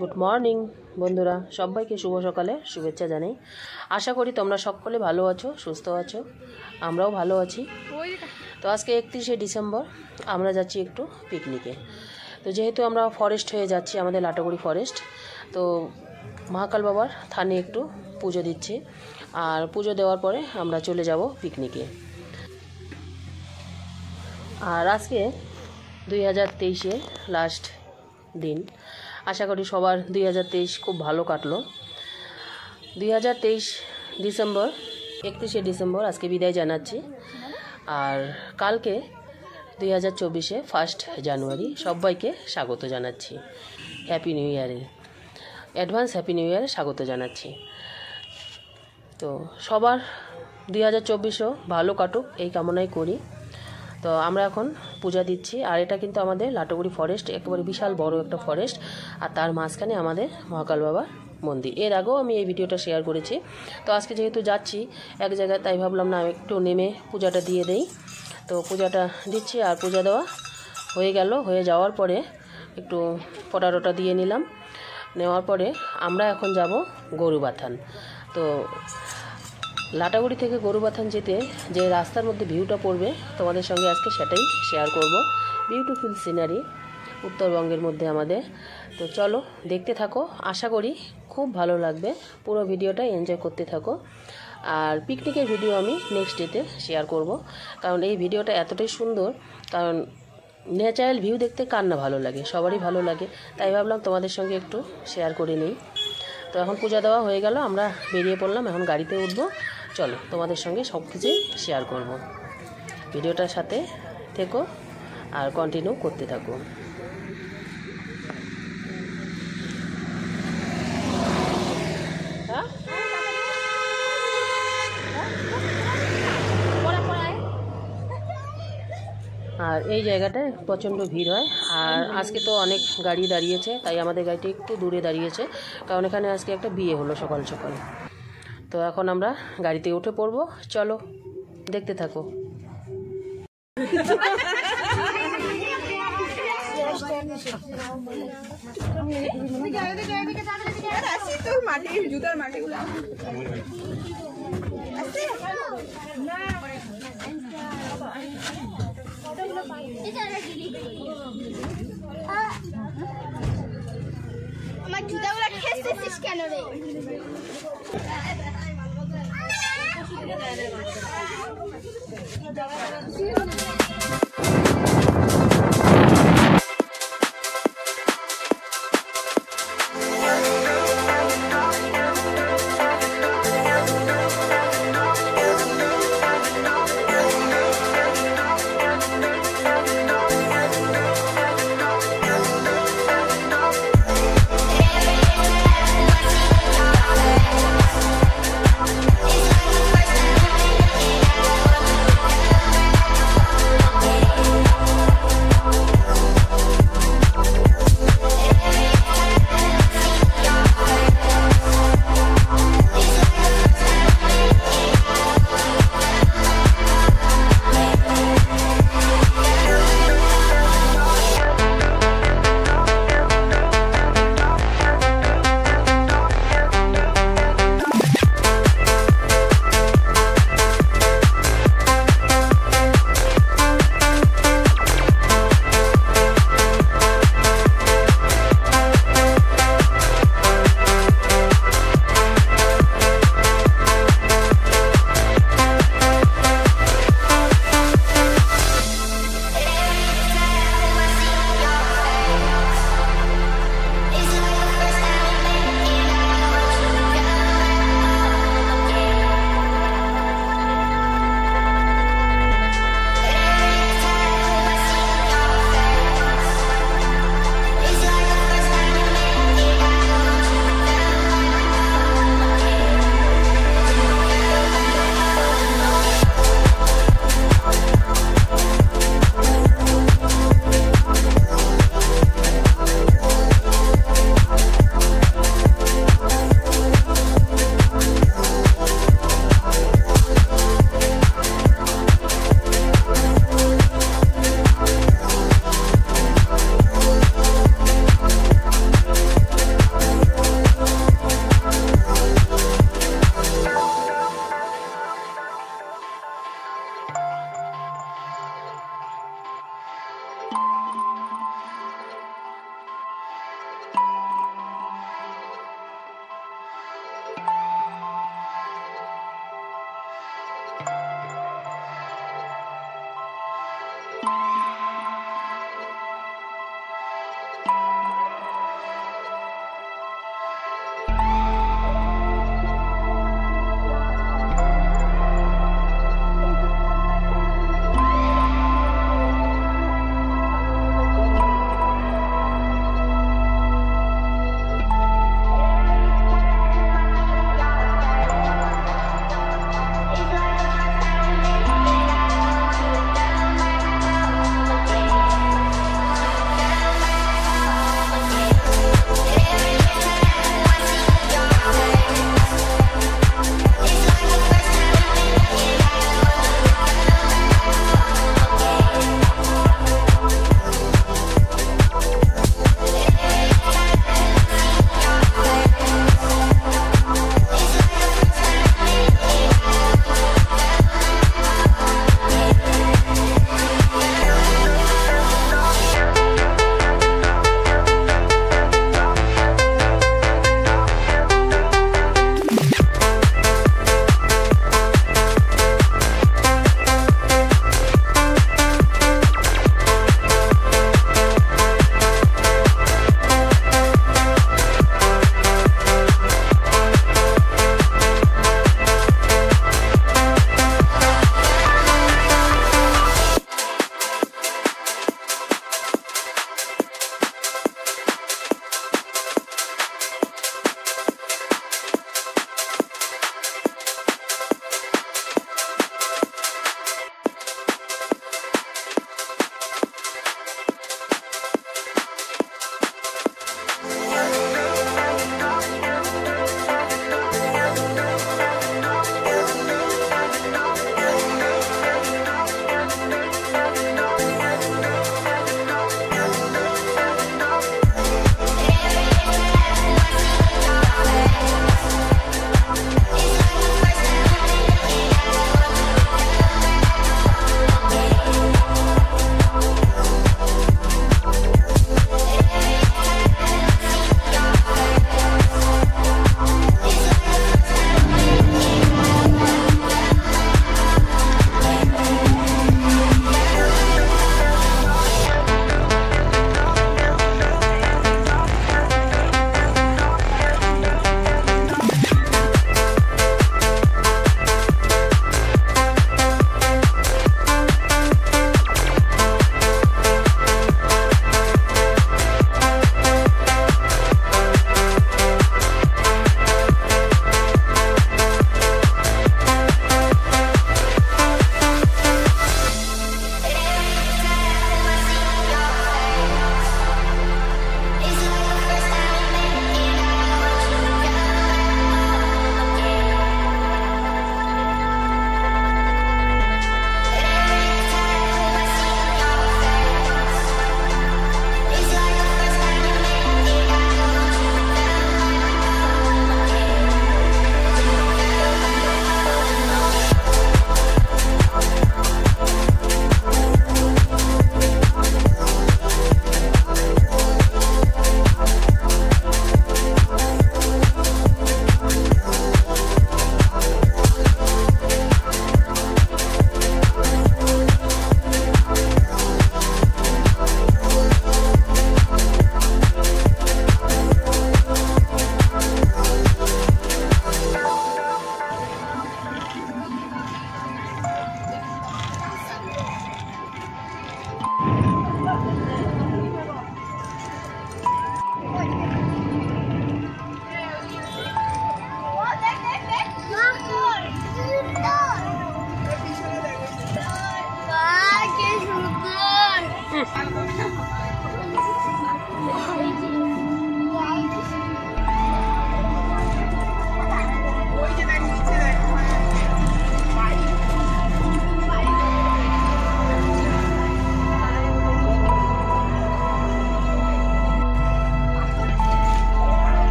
Good morning বন্ধুরা, সবাইকে শুভ সকালে শুভেচ্ছা জানাই। আশা করি তোমরা সকলে ভালো আছো, সুস্থ আছো, আমরাও ভালো আছি। তো আজকে 31শে ডিসেম্বর, আমরা যাচ্ছি একটু পিকনিকে। তো যেহেতু আমরা ফরেস্ট হয়ে যাচ্ছি, আমাদের লাটাগুড়ি ফরেস্ট, তো মহাকাল বাবার থানে একটু পুজো দিচ্ছি, আর পুজো দেওয়ার পরে আমরা চলে যাব পিকনিকে। আর আজকে 2023-এ লাস্ট দিন। আশা করি সবার 2023 খুব ভালো কাটলো। 2023 ডিসেম্বর, 31শে ডিসেম্বর আজকে বিদায় জানাচ্ছি। আর কালকে 2024-এ 1 জানুয়ারি সবাইকে স্বাগত জানাচ্ছি। হ্যাপি নিউ ইয়ারে, অ্যাডভান্স হ্যাপি নিউ ইয়ারে স্বাগত জানাচ্ছি। তো সবার 2024-ও ভালো কাটুক এই কামনাই করি। তো আমরা এখন পূজা দিচ্ছি, আর এটা কিন্তু আমাদের লাটাগুড়ি ফরেস্ট, একেবারে বিশাল বড় একটা ফরেস্ট, আর তার মাঝখানে আমাদের মহাকাল বাবার মন্দির। এর আগেও আমি এই ভিডিওটা শেয়ার করেছি। তো আজকে যেহেতু যাচ্ছি এক জায়গায়, তাই ভাবলাম না একটু নেমে পূজাটা দিয়ে দেই। তো পূজাটা দিচ্ছি, আর পূজা দেওয়া হয়ে যাওয়ার পরে একটু ফোঁটা দিয়ে নিলাম। নেওয়ার পরে আমরা এখন যাব গরুবাথান। তো লাটাগুড়ি থেকে গরুবাথান যেতে যে রাস্তার মধ্যে ভিউটা পড়বে, তোমাদের সঙ্গে আজকে সেটাই শেয়ার করব। বিউটিফুল সিনারি উত্তরবঙ্গের মধ্যে আমাদের। তো চলো দেখতে থাকো, আশা করি খুব ভালো লাগবে। পুরো ভিডিওটা এনজয় করতে থাকো। আর পিকনিকের ভিডিও আমি নেক্সট ডেতে শেয়ার করব, কারণ এই ভিডিওটা এতটাই সুন্দর। কারণ ন্যাচারাল ভিউ দেখতে কার না ভালো লাগে, সবারই ভালো লাগে, তাই ভাবলাম তোমাদের সঙ্গে একটু শেয়ার করে নিই। তো এখন পূজা দেওয়া হয়ে গেল, আমরা বেরিয়ে পড়লাম, এখন গাড়িতে উঠবো। চলো তোমাদের সঙ্গে সব কিছুই শেয়ার করব। ভিডিওটার সাথে থেকো আর কন্টিনিউ করতে থাকো। আর এই জায়গাটায় প্রচণ্ড ভিড় হয়, আর আজকে তো অনেক গাড়ি দাঁড়িয়েছে, তাই আমাদের গাড়িটি একটু দূরে দাঁড়িয়েছে, কারণ এখানে আজকে একটা বিয়ে হলো সকাল সকাল। তো এখন আমরা গাড়িতে উঠে পড়বো, চলো দেখতে থাকো। আমার জুতাগুলো খেসতেছিস কেন রে?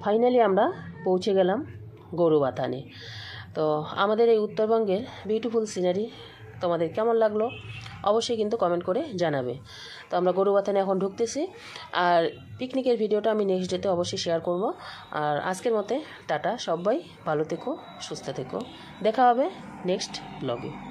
ফাইনালি আমরা পৌঁছে গেলাম গরুবাথানে। তো আমাদের এই উত্তরবঙ্গের বিউটিফুল সিনারি তোমাদের কেমন লাগলো অবশ্যই কিন্তু কমেন্ট করে জানাবে। তো আমরা গরুবাথানে এখন ঢুকতেছি, আর পিকনিকের ভিডিওটা আমি নেক্সট ডেতে অবশ্যই শেয়ার করব। আর আজকের মতে টাটা, সবাই ভালো থেকো, সুস্থ থেকো, দেখা হবে নেক্সট ব্লগে।